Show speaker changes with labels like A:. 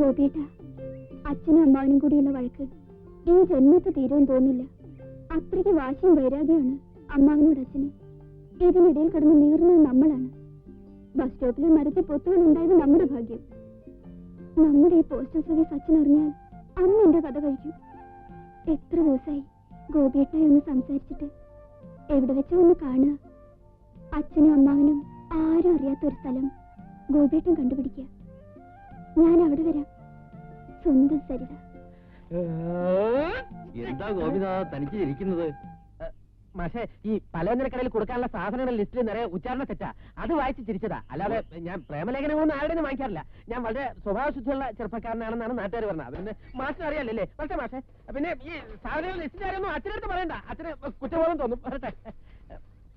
A: ഗോപിയേട്ട, അച്ഛനും അമ്മാവനും കൂടിയുള്ള വഴക്ക് ഈ ജന്മത്ത് തീരുമെന്ന് തോന്നില്ല. അത്രയ്ക്ക് വാശിയും വൈരാഗ്യമാണ് അമ്മാവനോട് അച്ഛന്. ഇതിനിടയിൽ കിടന്ന് നീറുന്നത് നമ്മളാണ്. ബസ് സ്റ്റോപ്പിൽ മരത്തിൽ പൊത്തുകൾ ഉണ്ടായത് നമ്മുടെ ഭാഗ്യം. നമ്മുടെ ഈ പോസ്റ്റൽ സർവീസ് അച്ഛൻ അറിഞ്ഞാൽ അന്ന് എന്റെ കഥ കഴിക്കും. എത്ര ദിവസമായി ഗോപിയേട്ടായി ഒന്ന് സംസാരിച്ചിട്ട്. എവിടെ വെച്ചാ ഒന്ന് കാണുക. അച്ഛനും അമ്മാവനും ആരും അറിയാത്തൊരു സ്ഥലം ഗോപിയേട്ടൻ കണ്ടുപിടിക്കുക. ഞാൻ അവിടെ വരാം. സ്വന്തം സരിത.
B: എന്താ ഗോപിനാഥ തനിക്ക് ഇരിക്കുന്നത്?
C: പക്ഷേ ഈ പലവ്യഞ്ജനക്കടയിൽ കൊടുക്കാനുള്ള സാധനങ്ങളുടെ ലിസ്റ്റിൽ നിറയെ ഉച്ചാരണ തെറ്റാ. അത് വായിച്ച് ചിരിച്ചതാ. അല്ലാതെ ഞാൻ പ്രേമലേഖനങ്ങളൊന്നും ആരുടെയും വാങ്ങിക്കാറില്ല. ഞാൻ വളരെ സ്വഭാവശുദ്ധിയുള്ള ചെറുപ്പക്കാരനാണെന്നാണ് നാട്ടുകാർ പറഞ്ഞത്. അതിന് മാഷിന് അറിയാലല്ലേ? പക്ഷേ മാഷേ, പിന്നെ ഈ സാധനങ്ങളുടെ ലിസ്റ്റിൽ ആരൊന്നും അച്ഛനടുത്ത് പറയണ്ട. അച്ഛന് കുറ്റബോധം തോന്നും. വരട്ടെ.